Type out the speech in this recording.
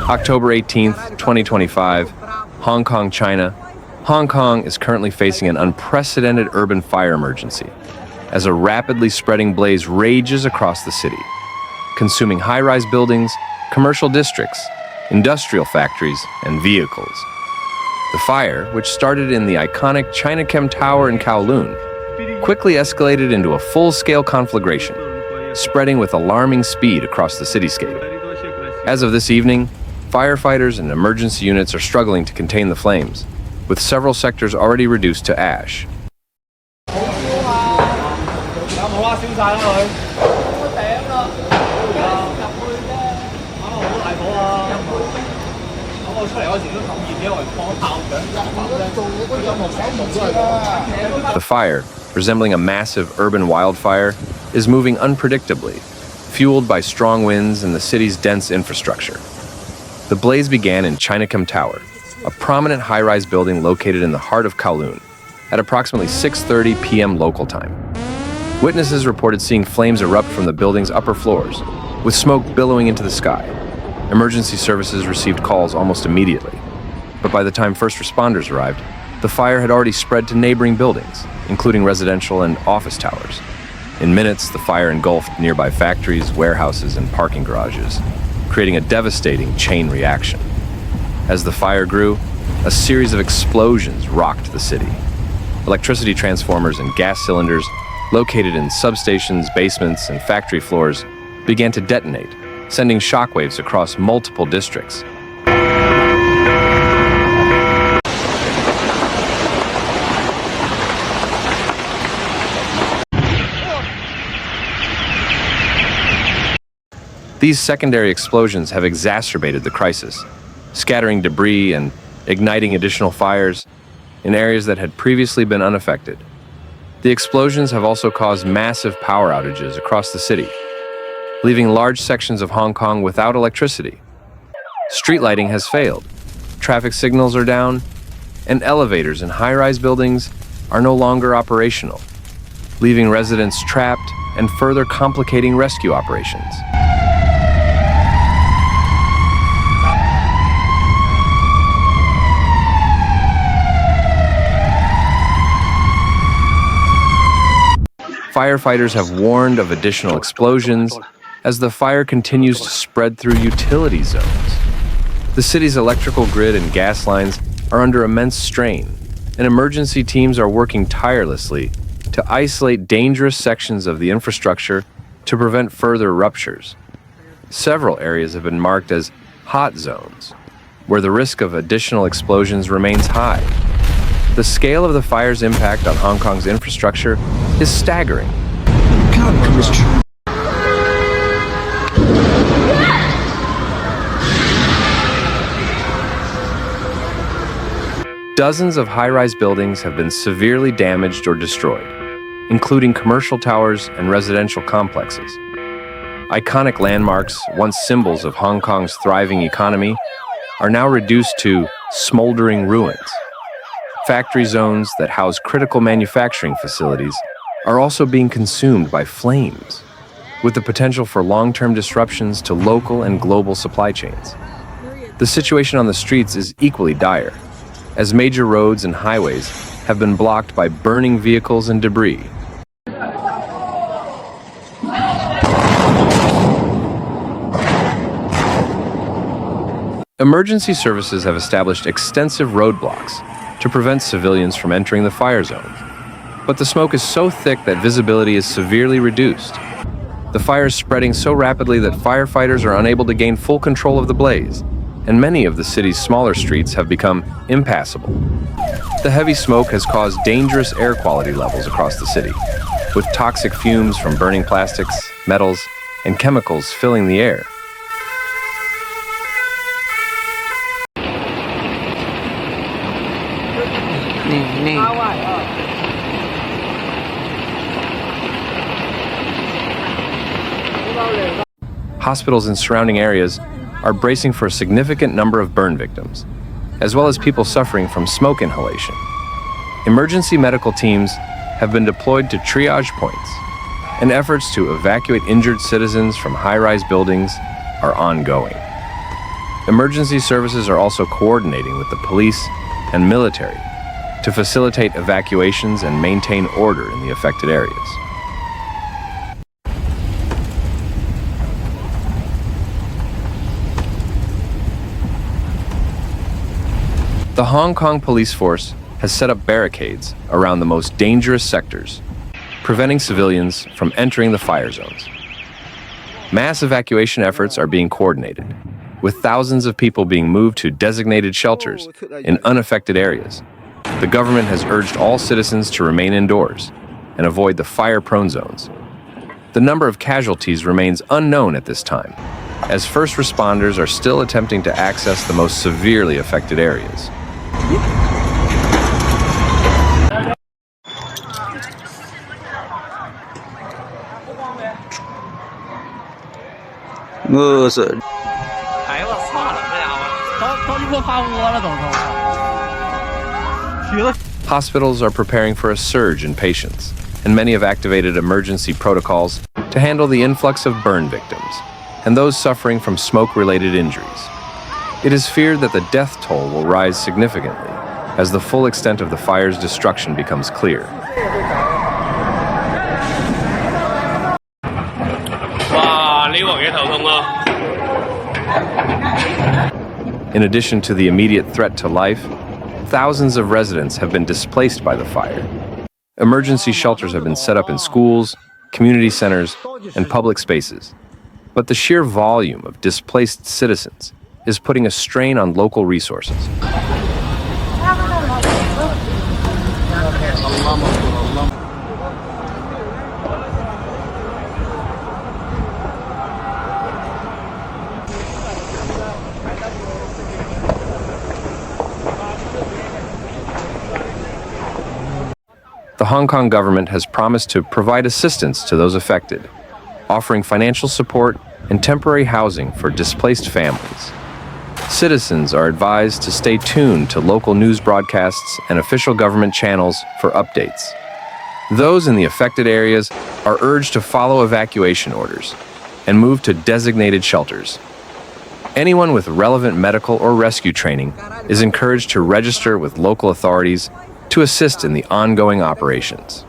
October 18th, 2025, Hong Kong, China. Hong Kong is currently facing an unprecedented urban fire emergency as a rapidly spreading blaze rages across the city, consuming high-rise buildings, commercial districts, industrial factories, and vehicles. The fire, which started in the iconic Chinachem Tower in Kowloon, quickly escalated into a full-scale conflagration, spreading with alarming speed across the cityscape. As of this evening, firefighters and emergency units are struggling to contain the flames, with several sectors already reduced to ash. The fire, resembling a massive urban wildfire, is moving unpredictably, fueled by strong winds and the city's dense infrastructure. The blaze began in Chinachem Tower, a prominent high-rise building located in the heart of Kowloon, at approximately 6:30 p.m. local time. Witnesses reported seeing flames erupt from the building's upper floors, with smoke billowing into the sky. Emergency services received calls almost immediately, but by the time first responders arrived, the fire had already spread to neighboring buildings, including residential and office towers. In minutes, the fire engulfed nearby factories, warehouses, and parking garages, creating a devastating chain reaction. As the fire grew, a series of explosions rocked the city. Electricity transformers and gas cylinders, located in substations, basements, and factory floors, began to detonate, sending shockwaves across multiple districts. These secondary explosions have exacerbated the crisis, scattering debris and igniting additional fires in areas that had previously been unaffected. The explosions have also caused massive power outages across the city, leaving large sections of Hong Kong without electricity. Street lighting has failed, traffic signals are down, and elevators in high-rise buildings are no longer operational, leaving residents trapped and further complicating rescue operations. Firefighters have warned of additional explosions as the fire continues to spread through utility zones. The city's electrical grid and gas lines are under immense strain, and emergency teams are working tirelessly to isolate dangerous sections of the infrastructure to prevent further ruptures. Several areas have been marked as hot zones, where the risk of additional explosions remains high. The scale of the fire's impact on Hong Kong's infrastructure is staggering. Dozens of high-rise buildings have been severely damaged or destroyed, including commercial towers and residential complexes. Iconic landmarks, once symbols of Hong Kong's thriving economy, are now reduced to smoldering ruins. Factory zones that house critical manufacturing facilities are also being consumed by flames, with the potential for long-term disruptions to local and global supply chains. The situation on the streets is equally dire, as major roads and highways have been blocked by burning vehicles and debris. Emergency services have established extensive roadblocks to prevent civilians from entering the fire zone. But the smoke is so thick that visibility is severely reduced. The fire is spreading so rapidly that firefighters are unable to gain full control of the blaze, and many of the city's smaller streets have become impassable. The heavy smoke has caused dangerous air quality levels across the city, with toxic fumes from burning plastics, metals, and chemicals filling the air. Hospitals in surrounding areas are bracing for a significant number of burn victims, as well as people suffering from smoke inhalation. Emergency medical teams have been deployed to triage points, and efforts to evacuate injured citizens from high-rise buildings are ongoing. Emergency services are also coordinating with the police and military to facilitate evacuations and maintain order in the affected areas. The Hong Kong police force has set up barricades around the most dangerous sectors, preventing civilians from entering the fire zones. Mass evacuation efforts are being coordinated, with thousands of people being moved to designated shelters in unaffected areas. The government has urged all citizens to remain indoors and avoid the fire-prone zones. The number of casualties remains unknown at this time, as first responders are still attempting to access the most severely affected areas. Hospitals are preparing for a surge in patients, and many have activated emergency protocols to handle the influx of burn victims and those suffering from smoke-related injuries. It is feared that the death toll will rise significantly as the full extent of the fire's destruction becomes clear. In addition to the immediate threat to life, thousands of residents have been displaced by the fire. Emergency shelters have been set up in schools, community centers, and public spaces. But the sheer volume of displaced citizens is putting a strain on local resources. The Hong Kong government has promised to provide assistance to those affected, offering financial support and temporary housing for displaced families. Citizens are advised to stay tuned to local news broadcasts and official government channels for updates. Those in the affected areas are urged to follow evacuation orders and move to designated shelters. Anyone with relevant medical or rescue training is encouraged to register with local authorities to assist in the ongoing operations.